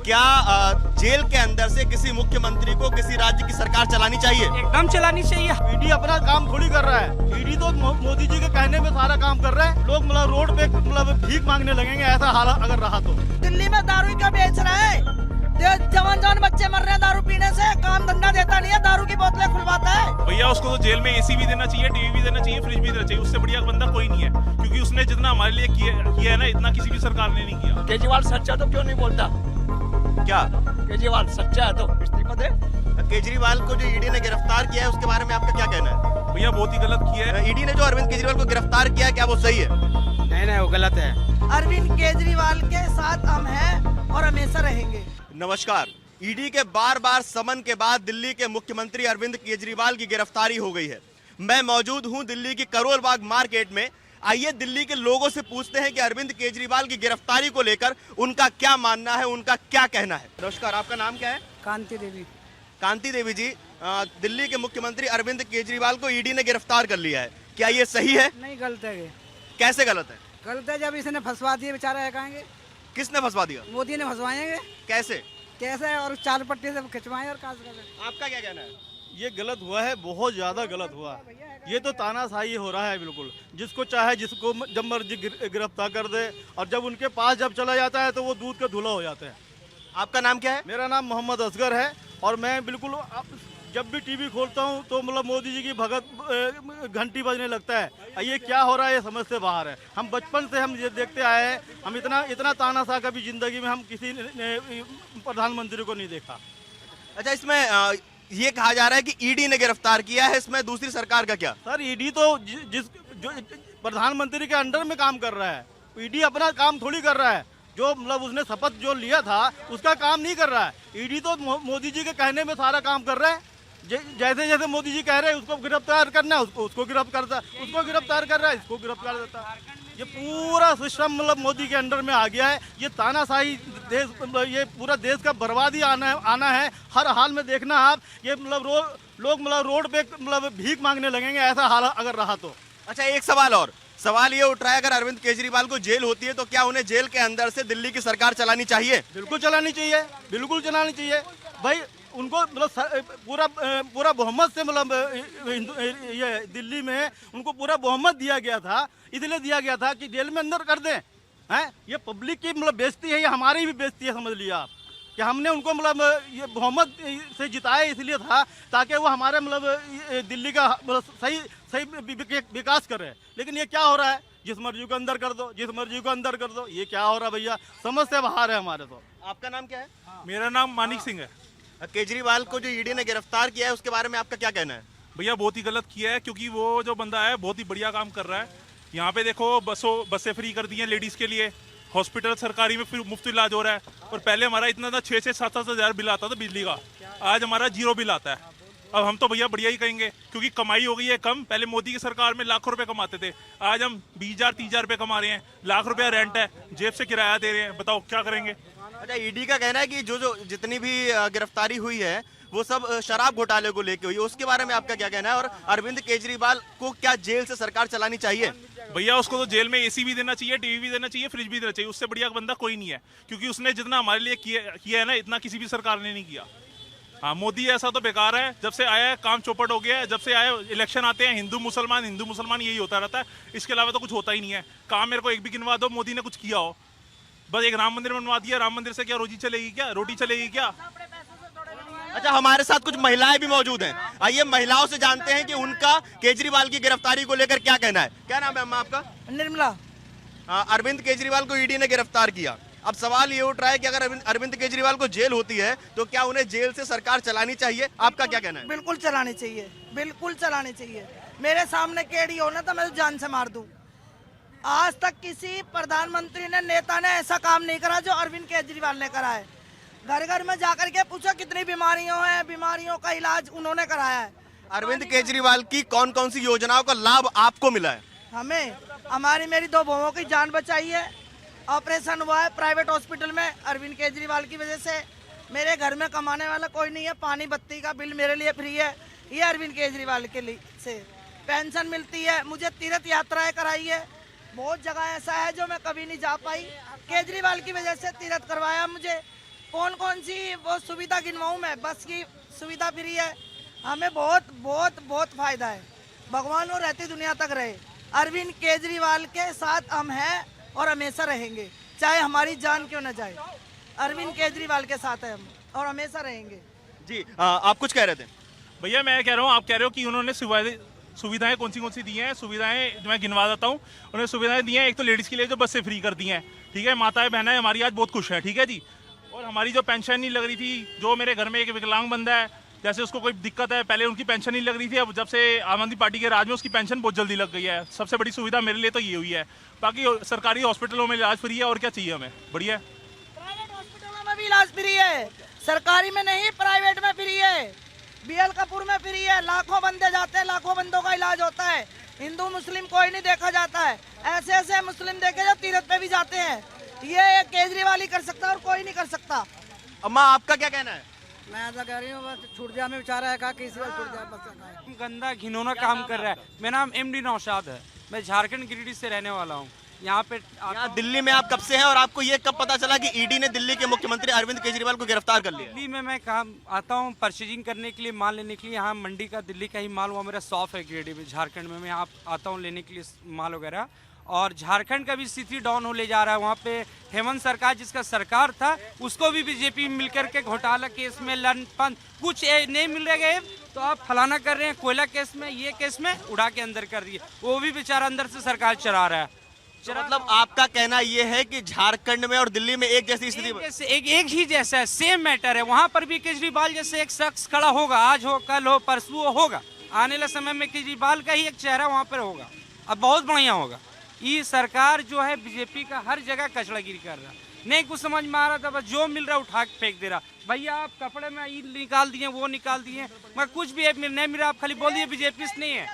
क्या जेल के अंदर से किसी मुख्यमंत्री को किसी राज्य की सरकार चलानी चाहिए? एकदम चलानी चाहिए। ईडी अपना काम थोड़ी कर रहा है। ईडी तो मोदी जी के कहने में सारा काम कर रहा है। लोग मतलब रोड पे मतलब भीख मांगने लगेंगे ऐसा हाल अगर रहा तो। दिल्ली में दारू क्या बेच रहा है? जवान बच्चे मर रहे हैं दारू पीने से। काम धंधा देता नहीं है, दारू की बोतलें खुलवाता है। भैया उसको तो जेल में एसी भी देना चाहिए, टीवी भी देना चाहिए, फ्रिज भी देना चाहिए। उससे बढ़िया बंदा कोई नहीं है, क्योंकि उसने जितना हमारे लिए किया है ना, इतना किसी भी सरकार ने नहीं किया। केजरीवाल सच्चा तो क्यों नहीं बोलता? क्या केजरीवाल सच्चा है तो इस्तीफा दे। केजरीवाल को जो ईडी ने गिरफ्तार किया है उसके बारे में आपका क्या कहना है? भैया बहुत ही गलत किया है। ईडी ने जो अरविंद केजरीवाल को गिरफ्तार किया, क्या वो सही है? नहीं वो गलत है। अरविंद केजरीवाल के साथ हम हैं और हमेशा रहेंगे। नमस्कार। ईडी के बार बार समन के बाद दिल्ली के मुख्यमंत्री अरविंद केजरीवाल की गिरफ्तारी हो गई है। मैं मौजूद हूं दिल्ली की करोल बाग मार्केट में। आइए दिल्ली के लोगों से पूछते हैं कि अरविंद केजरीवाल की गिरफ्तारी को लेकर उनका क्या मानना है, उनका क्या कहना है। नमस्कार, आपका नाम क्या है? कांति देवी। कांति देवी जी, दिल्ली के मुख्यमंत्री अरविंद केजरीवाल को ईडी ने गिरफ्तार कर लिया है, क्या ये सही है? नहीं, गलत है ये। कैसे गलत है? गलत है, जब इसने फंसवा दिए बेचारा है कहेंगे। किसने फंसवा दिया? मोदी ने फंसवाएंगे कैसे? कैसे? और चार पट्टी से खिंचवाएं और काज करें। आपका क्या कहना है? ये गलत हुआ है, बहुत ज्यादा गलत हुआ। ये तो तानाशाही हो रहा है बिल्कुल। जिसको चाहे जिसको जब मर्जी गिरफ्तार कर दे, और जब उनके पास जब चला जाता है तो वो दूध का धुला हो जाता है। आपका नाम क्या है? मेरा नाम मोहम्मद असगर है और मैं बिल्कुल जब भी टीवी खोलता हूं तो मतलब मोदी जी की भगत घंटी बजने लगता है। ये क्या हो रहा है ये समझ से बाहर है। हम बचपन से हम ये देखते आए हैं। हम इतना तानाशाह कभी जिंदगी में हम किसी प्रधानमंत्री को नहीं देखा। अच्छा, इसमें ये कहा जा रहा है कि ईडी ने गिरफ्तार किया है, इसमें दूसरी सरकार का क्या? सर ईडी तो जो प्रधानमंत्री के अंडर में काम कर रहा है। ईडी अपना काम थोड़ी कर रहा है। जो मतलब उसने शपथ जो लिया था उसका काम नहीं कर रहा है। ईडी तो मोदी जी के कहने में सारा काम कर रहा है। जैसे जैसे मोदी जी कह रहे हैं उसको गिरफ्तार करना है, उसको गिरफ्तार करता है, उसको गिरफ्तार कर रहा है, इसको गिरफ्तार देता है। ये पूरा सिस्टम मतलब मोदी के अंडर में आ गया है। ये तानाशाही देश, ये पूरा देश का बर्बादी आना है। हर हाल में देखना आप, ये मतलब लोग मतलब रोड पे मतलब भीख मांगने लगेंगे ऐसा हाल अगर रहा तो। अच्छा, एक सवाल और। सवाल ये उठ रहा है, अगर अरविंद केजरीवाल को जेल होती है तो क्या उन्हें जेल के अंदर से दिल्ली की सरकार चलानी चाहिए? बिल्कुल चलानी चाहिए, बिल्कुल चलानी चाहिए भाई। उनको मतलब पूरा बहुमत से मतलब ये दिल्ली में उनको पूरा बहुमत दिया गया था। इसलिए दिया गया था कि जेल में अंदर कर दें। हैं, ये पब्लिक की मतलब बेइज्जती है, ये हमारी भी बेइज्जती है, समझ लिया आप। कि हमने उनको मतलब ये बहुमत से जिताया इसलिए था ताकि वो हमारे मतलब दिल्ली का सही विकास करे। लेकिन ये क्या हो रहा है, जिस मर्जी को अंदर कर दो, जिस मर्जी को अंदर कर दो। ये क्या हो रहा है भैया, समझ से बाहर है हमारे तो। आपका नाम क्या है? मेरा नाम मानिक सिंह है। केजरीवाल को जो ईडी ने गिरफ्तार किया है उसके बारे में आपका क्या कहना है? भैया बहुत ही गलत किया है, क्योंकि वो जो बंदा है बहुत ही बढ़िया काम कर रहा है। यहाँ पे देखो बसें फ्री कर दी हैं लेडीज के लिए, हॉस्पिटल सरकारी में फिर मुफ्त इलाज हो रहा है। और पहले हमारा इतना था 6 से 7 हज़ार बिल आता था बिजली का, आज हमारा 0 बिल आता है। अब हम तो भैया बढ़िया ही कहेंगे, क्योंकि कमाई हो गई है कम। पहले मोदी की सरकार में लाखों रुपए कमाते थे, आज हम 20,000 30,000 रुपए कमा रहे हैं। लाख रुपया रेंट है, जेब से किराया दे रहे हैं, बताओ क्या करेंगे। अच्छा, ईडी का कहना है कि जो जितनी भी गिरफ्तारी हुई है वो सब शराब घोटाले को लेके हुई है, उसके बारे में आपका क्या कहना है? और अरविंद केजरीवाल को क्या जेल से सरकार चलानी चाहिए? भैया उसको तो जेल में एसी भी देना चाहिए, टीवी भी देना चाहिए, फ्रिज भी देना चाहिए। उससे बढ़िया बंदा कोई नहीं है, क्योंकि उसने जितना हमारे लिए किया है ना, इतना किसी भी सरकार ने नहीं किया। हाँ, मोदी ऐसा तो बेकार है। जब से आया है काम चौपट हो गया है। जब से आए इलेक्शन आते हैं हिंदू मुसलमान यही होता रहता है। इसके अलावा तो कुछ होता ही नहीं है। काम मेरे को एक भी गिनवा दो मोदी ने कुछ किया हो। बस एक राम मंदिर बनवा दिया, राम मंदिर से क्या रोटी चलेगी क्या? अच्छा, हमारे साथ कुछ महिलाएं भी मौजूद हैं। आइए महिलाओं से जानते हैं कि उनका केजरीवाल की गिरफ्तारी को लेकर क्या कहना है। क्या नाम है अम्मा आपका? निर्मला। अरविंद केजरीवाल को ईडी ने गिरफ्तार किया। अब सवाल ये उठ रहा है कि अगर अरविंद केजरीवाल को जेल होती है तो क्या उन्हें जेल से सरकार चलानी चाहिए? आपका क्या कहना है? बिल्कुल चलानी चाहिए, बिल्कुल चलानी चाहिए। मेरे सामने केडी हो ना तो मैं जान से मार दूं। आज तक किसी प्रधानमंत्री ने, नेता ने ऐसा काम नहीं करा जो अरविंद केजरीवाल ने करा है। घर घर में जाकर के पूछो कितनी बीमारियों हैं, बीमारियों का इलाज उन्होंने कराया है। अरविंद केजरीवाल की कौन कौन सी योजनाओं का लाभ आपको मिला है? हमें मेरी 2 बहुओं की जान बचाई है। ऑपरेशन हुआ है प्राइवेट हॉस्पिटल में अरविंद केजरीवाल की वजह से। मेरे घर में कमाने वाला कोई नहीं है, पानी बत्ती का बिल मेरे लिए फ्री है, ये अरविंद केजरीवाल के लिए से। पेंशन मिलती है, मुझे तीर्थ यात्राएं कराई है। बहुत जगह ऐसा है जो मैं कभी नहीं जा पाई, केजरीवाल की वजह से तीर्थ करवाया मुझे। कौन कौन सी वो सुविधा गिनवाऊं मैं? बस की सुविधा फ्री है, हमें बहुत बहुत बहुत फायदा है। भगवान वो रहती दुनिया तक रहे। अरविंद केजरीवाल के साथ हम हैं और हमेशा रहेंगे, चाहे हमारी जान क्यों न जाए। अरविंद केजरीवाल के साथ है हम और हमेशा रहेंगे। जी आप कुछ कह रहे थे? भैया मैं कह रहा हूँ, आप कह रहे हो कि उन्होंने सुविधाएं कौन सी दी हैं। सुविधाएं मैं गिनवा देता हूँ। उन्होंने सुविधाएं दी हैं, एक तो लेडीज़ के लिए जो बस से फ्री कर दी हैं, ठीक है। माताएं बहनें हमारी आज बहुत खुश हैं, ठीक है जी। और हमारी जो पेंशन नहीं लग रही थी, जो मेरे घर में एक विकलांग बंदा है, जैसे उसको कोई दिक्कत है, पहले उनकी पेंशन नहीं लग रही थी, अब जब से आम आदमी पार्टी के राज में उसकी पेंशन बहुत जल्दी लग गई है। सबसे बड़ी सुविधा मेरे लिए तो ये हुई है। बाकी सरकारी हॉस्पिटलों में इलाज फ्री है, और क्या चाहिए हमें। बढ़िया। प्राइवेट हॉस्पिटलों में भी इलाज फ्री है, सरकारी में नहीं, प्राइवेट में फ्री है। बीएल कपूर में फ्री है, लाखों बंदे जाते हैं, लाखों बंदों का इलाज होता है। हिंदू मुस्लिम कोई नहीं देखा जाता है, ऐसे ऐसे मुस्लिम देखे जो तीरथ पे भी जाते हैं। ये केजरीवाल ही कर सकता है और कोई नहीं कर सकता। अम्मा आपका क्या कहना है? मैं तो कह रही हूँ बस छूट जाए, में बेचारा है, कहा केजरीवाल छूट जाए बस। गंदा घिनौना काम कर रहा है। मेरा नाम एमडी नौशाद है, मैं झारखंड गिरिडीह से रहने वाला हूँ। यहाँ पे यहाँ दिल्ली में आप कब से हैं और आपको ये कब पता चला कि ईडी ने दिल्ली के मुख्यमंत्री अरविंद केजरीवाल को गिरफ्तार कर लिया? दिल्ली में मैं काम आता हूँ परचेजिंग करने के लिए, माल लेने के लिए। यहाँ मंडी का दिल्ली का ही माल, वहाँ मेरा शॉप है गिरिडीह में, झारखंड में। मैं यहाँ आता हूँ लेने के लिए माल वगैरह। और झारखंड का भी स्थिति डाउन हो ले जा रहा है। वहाँ पे हेमंत सरकार जिसका सरकार था, उसको भी बीजेपी मिलकर के घोटाला केस में लंपन कुछ नहीं मिल रहे गए, तो आप फलाना कर रहे हैं, कोयला केस में, ये केस में उड़ा के अंदर कर दिए। वो भी बेचारा अंदर से सरकार चला रहा है। मतलब आपका कहना ये है कि झारखंड में और दिल्ली में एक जैसी स्थिति एक ही जैसा है, सेम मैटर है। वहाँ पर भी केजरीवाल जैसे एक शख्स खड़ा होगा, आज हो, कल हो, परसों होगा। आने वाले समय में केजरीवाल का ही एक चेहरा वहाँ पर होगा, अब बहुत बढ़िया होगा। ये सरकार जो है बीजेपी का हर जगह कचड़ागिरी कर रहा है। नहीं कुछ समझ में आ रहा था, बस जो मिल रहा उठा के फेंक दे रहा। भैया आप कपड़े में ये निकाल दिए, वो निकाल दिए, मगर कुछ भी नहीं मिल रहा। आप खाली बोल दिए बीजेपी से नहीं है,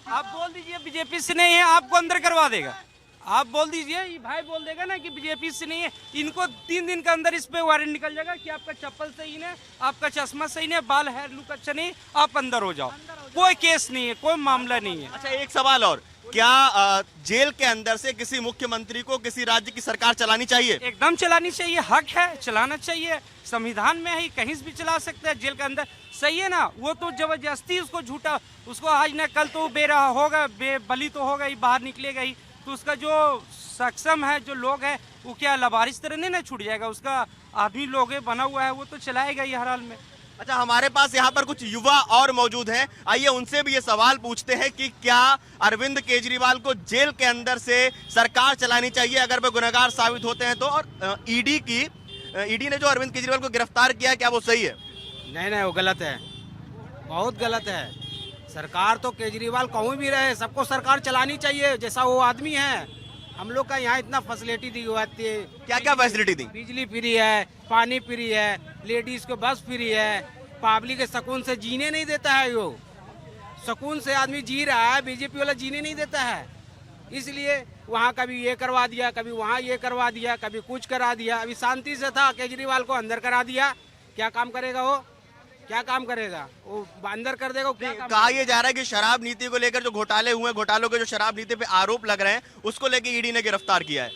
आप बोल दीजिए बीजेपी से नहीं है, आपको अंदर करवा देगा। आप बोल दीजिए, ये भाई बोल देगा ना कि बीजेपी से नहीं है, इनको 3 दिन के अंदर इस पे वारंट निकल जाएगा कि आपका चप्पल सही नहीं, आपका चश्मा सही नहीं, बाल हेयर लुक अच्छा नहीं, आप अंदर हो जाओ। कोई केस नहीं है, कोई मामला नहीं है। अच्छा एक सवाल और, क्या जेल के अंदर से किसी मुख्यमंत्री को किसी राज्य की सरकार चलानी चाहिए? एकदम चलानी चाहिए, हक है, चलाना चाहिए। संविधान में ही कहीं से भी चला सकते हैं, जेल के अंदर सही है ना। वो तो जबरदस्ती उसको झूठा, उसको आज न कल तो बेरहा होगा, बेबली तो होगा ही, बाहर निकलेगा ही, तो उसका जो सक्षम है, जो लोग है, वो क्या लबारिश तरह नहीं ना छूट जाएगा। उसका आदमी लोग बना हुआ है, वो तो चलाएगा ही हर हाल में। अच्छा हमारे पास यहाँ पर कुछ युवा और मौजूद हैं, आइए उनसे भी ये सवाल पूछते हैं कि क्या अरविंद केजरीवाल को जेल के अंदर से सरकार चलानी चाहिए अगर वे गुनहगार साबित होते हैं तो। और ईडी ने जो अरविंद केजरीवाल को गिरफ्तार किया, क्या वो सही है? नहीं वो गलत है, बहुत गलत है। सरकार तो केजरीवाल कहूँ भी रहे, सबको सरकार चलानी चाहिए, जैसा वो आदमी है। हम लोग का यहाँ इतना फैसिलिटी दी जाती है। क्या क्या फैसिलिटी दी? बिजली फ्री है, पानी फ्री है, लेडीज को बस फ्री है, पब्लिक के सुकून से जीने नहीं देता है। वो सुकून से आदमी जी रहा है, बीजेपी वाला जीने नहीं देता है। इसलिए वहाँ कभी ये करवा दिया, कभी वहाँ ये करवा दिया, कभी कुछ करा दिया। अभी शांति से था, केजरीवाल को अंदर करा दिया। क्या काम करेगा वो? क्या काम करेगा वो? अंदर कर देगा। कहा यह जा रहा है कि शराब नीति को लेकर जो घोटाले हुए, घोटालों के जो शराब नीति पे आरोप लग रहे हैं, उसको लेकर ईडी ने गिरफ्तार किया है।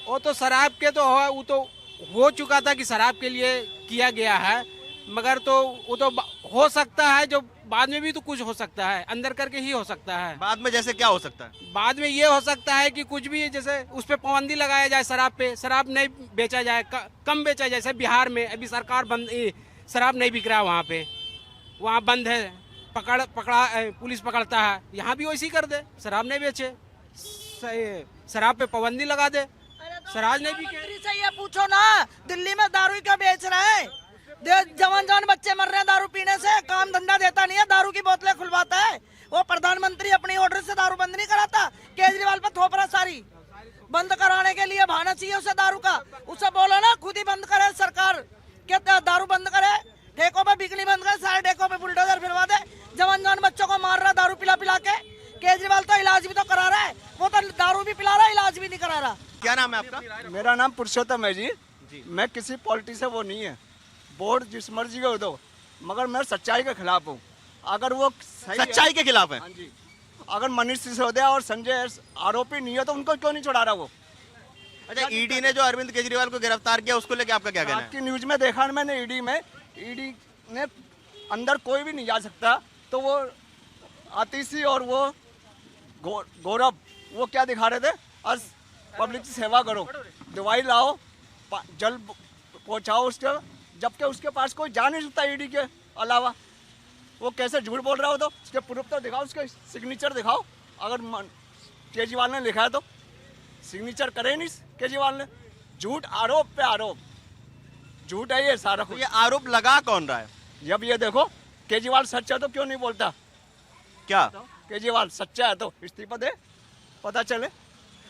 वो तो शराब के तो वो तो हो चुका था कि शराब के लिए किया गया है, मगर तो वो तो हो सकता है, जो बाद में भी तो कुछ हो सकता है, अंदर करके ही हो सकता है। बाद में जैसे क्या हो सकता है? बाद में ये हो सकता है कि कुछ भी, जैसे उस पर पाबंदी लगाया जाए, शराब पे, शराब नहीं बेचा जाए, कम बेचा जाए। जैसे बिहार में अभी सरकार बंद, शराब नहीं बिक रहा, वहाँ बंद है, पकड़ा पुलिस पकड़ता है। यहाँ भी वैसे ही कर दे, शराब नहीं बेचे, शराब पे पाबंदी लगा दे, शराब नहीं बिके। से ये पूछो ना, दिल्ली में दारू क्या बेच रहे हैं? जवान बच्चे मर रहे हैं दारू पीने से, काम धंधा देता नहीं है, दारू की बोतलें खुलवाता है। वो प्रधानमंत्री अपनी ऑर्डर से दारू बंद नहीं कराता, केजरीवाल पर थोप रहा सारी। बंद कराने के लिए बहाना चाहिए उसे दारू का, उसे बोलो ना खुद ही बंद करे सरकार, क्या दारू बंद करे, ठेकों पे बिकनी बंद करे, सारे ठेकों पे बुलडोजर फिरवा दे। जवान बच्चों को मार रहा दारू पिला के। केजरीवाल तो इलाज भी तो करा रहा है, वो तो दारू भी पिला रहा है, इलाज भी नहीं करा रहा। क्या नाम है आपका? मेरा नाम पुरुषोत्तम है जी। मैं किसी पॉलिटी से वो नहीं है, वोट जिस मर्जी को दो, मगर मैं सच्चाई के खिलाफ हूँ। अगर वो सच्चाई के खिलाफ है? हाँ जी। अगर मनीष सिसोदिया और संजय आरोपी नहीं है तो उनको क्यों नहीं छुड़ा रहा वो? अच्छा, ईडी ने जो अरविंद केजरीवाल को गिरफ्तार किया उसको लेके आपका क्या कहना है? आपकी न्यूज में देखा मैंने, ईडी ने अंदर कोई भी नहीं जा सकता, तो वो आतिशी और वो गौरव वो क्या दिखा रहे थे, आज पब्लिक की सेवा करो, दवाई लाओ, जल पहुंचाओ उसके, जबकि उसके पास कोई जा नहीं सकता ईडी के अलावा। वो कैसे झूठ बोल रहा हो, तो उसके प्रूफ तो दिखाओ, उसके सिग्नेचर दिखाओ। अगर केजरीवाल ने लिखा है तो सिग्नेचर करे नहीं केजरीवाल ने। झूठ, आरोप पे आरोप, झूठ है ये सारा तो कुछ। ये आरोप लगा कौन रहा है? जब ये देखो केजरीवाल सच्चा है तो क्यों नहीं बोलता? क्या केजरीवाल सच्चा है तो इस्तीफा दे, पता चले।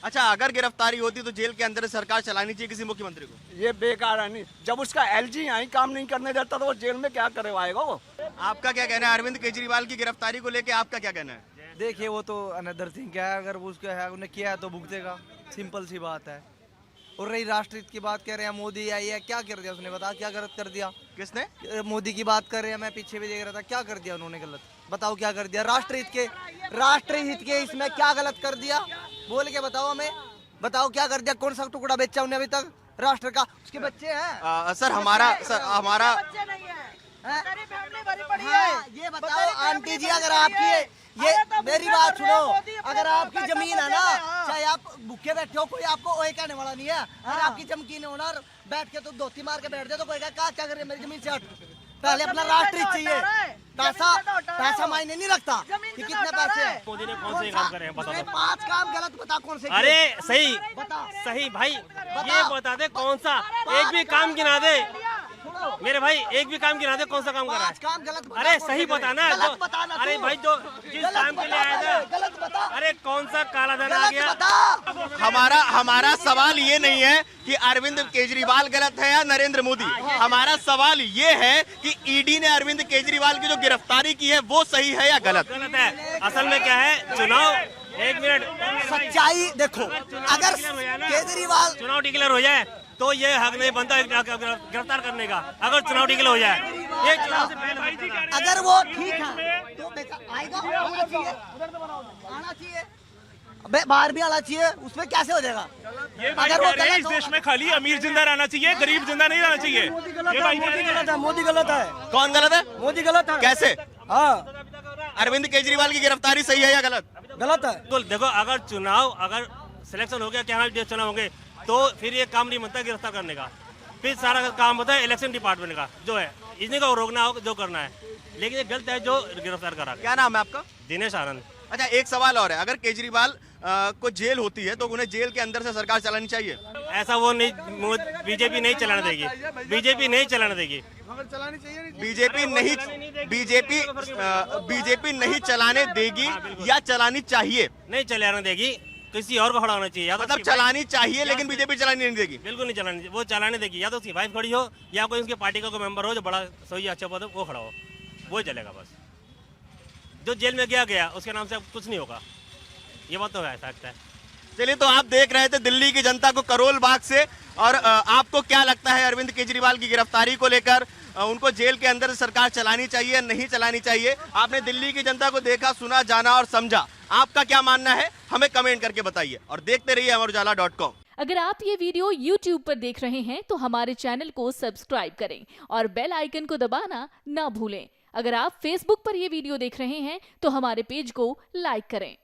अच्छा, अगर गिरफ्तारी होती तो जेल के अंदर सरकार चलानी चाहिए किसी मुख्यमंत्री को? ये बेकार है, नहीं जब उसका एलजी यहाँ काम नहीं करने देता तो वो जेल में क्या करवाएगा वो? आपका क्या कहना है अरविंद केजरीवाल की गिरफ्तारी को लेके? आपका क्या कहना है? देखिए वो तो अनदर थिंग क्या है, अगर वो उसका है उन्हें किया है तो भुगतेगा, सिंपल सी बात है। और रही राष्ट्रहित की बात कर रहे हैं, मोदी आई है, क्या कर दिया उसने, बता क्या गलत कर दिया? किसने? मोदी की बात कर रहे हैं, मैं पीछे भी देख रहा था, क्या कर दिया उन्होंने गलत? बताओ क्या कर दिया? राष्ट्रहित के इसमें क्या गलत कर दिया? बोल के बताओ हमें, बताओ क्या कर दिया? कौन सा टुकड़ा बेचा उन्हें अभी तक राष्ट्र का? उसके बच्चे हैं सर हमारा बच्चे नहीं है, मेरी फैमिली भरी पड़ी हाँ, है। ये बताओ आंटी जी, अगर आपकी ये मेरी बात सुनो, अगर आपकी जमीन है ना, चाहे आप भूखे बैठे हो, कोई आपको ओए कहने वाला नहीं है। अगर आपकी जमीन ओनर बैठ के तो धोती मार के बैठ जाए तो कोई कहा क्या करे मेरी जमीन से हट। पहले अपना राष्ट्र चाहिए, पैसा मायने नहीं रखता कि कितने पैसे हैं। मोदी ने कौन से काम करे हैं बता दो। 5 काम गलत बता कौन से? अरे सही बता सही भाई, ये बता दे कौन सा, एक भी काम गिना दे मेरे भाई, एक भी काम गिना दे कौन सा काम करा है? 5 काम गलत बता। अरे सही बताना, गलत बताना। अरे भाई जो जिस काम के लिए आया था, गलत बता, अरे कौन सा काला धन आ गलत गया? बता। हमारा सवाल ये नहीं है कि अरविंद केजरीवाल गलत है या नरेंद्र मोदी। हमारा सवाल ये है कि ईडी ने अरविंद केजरीवाल की जो गिरफ्तारी की है वो सही है या गलत? गलत है। असल में क्या है, चुनाव, एक मिनट, सच्चाई देखो, अगर केजरीवाल चुनाव डिक्लेयर हो जाए तो ये हक नहीं बनता गिरफ्तार करने का। अगर चुनाव डिक्लेयर हो जाए, ये चुनाव से पहले अगर वो ठीक है तो आएगा, आना चाहिए, आना चाहिए, अबे बाहर भी आना चाहिए, उसमें कैसे हो जाएगा? ये भाई कह रहे हैं इस देश में खाली अमीर जिंदा रहना चाहिए, गरीब जिंदा नहीं रहना चाहिए। ये भाई गलत है, मोदी गलत है, कौन गलत है? मोदी गलत है। कैसे? हाँ अरविंद केजरीवाल की गिरफ्तारी सही है या गलत? गलत है। तो देखो, अगर चुनाव, अगर सिलेक्शन हो गया कि हाँ चुनाव होंगे, तो फिर ये काम नहीं बनता गिरफ्तार करने का। फिर सारा काम होता है इलेक्शन डिपार्टमेंट का, जो है इन्हीं को रोकना हो, जो करना है। लेकिन ये गलत है जो गिरफ्तार करा। क्या नाम है आपका? दिनेश आनंद। अच्छा, एक सवाल और है, अगर केजरीवाल को जेल होती है तो उन्हें जेल के अंदर से सरकार चलानी चाहिए? ऐसा वो नहीं, बीजेपी नहीं चलाने देगी, बीजेपी नहीं चलाने देगी। बीजेपी नहीं चलाने देगी या चलानी चाहिए? नहीं चलाने देगी, किसी और को खड़ा होना चाहिए। मतलब चलानी चाहिए लेकिन बीजेपी चलानी नहीं देगी? बिल्कुल नहीं चलानी, वो चलाने देगी। या तो उसकी वाइफ खड़ी हो या कोई उसके पार्टी का कोई मेंबर हो जो बड़ा सही अच्छा पद हो, वो खड़ा हो, वो चलेगा बस। जो जेल में गया उसके नाम से अब कुछ नहीं होगा, ये बात तो है, फैक्ट है। चलिए, तो आप देख रहे थे दिल्ली की जनता को करोल बाग से, और आपको क्या लगता है अरविंद केजरीवाल की गिरफ्तारी को लेकर? उनको जेल के अंदर सरकार चलानी चाहिए, नहीं चलानी चाहिए? आपने दिल्ली की जनता को देखा, सुना, जाना और समझा। आपका क्या मानना है हमें कमेंट करके बताइए, और देखते रहिए अमरउजाला.com। अगर आप ये वीडियो YouTube पर देख रहे हैं तो हमारे चैनल को सब्सक्राइब करें और बेल आइकन को दबाना ना भूलें। अगर आप Facebook पर ये वीडियो देख रहे हैं तो हमारे पेज को लाइक करें।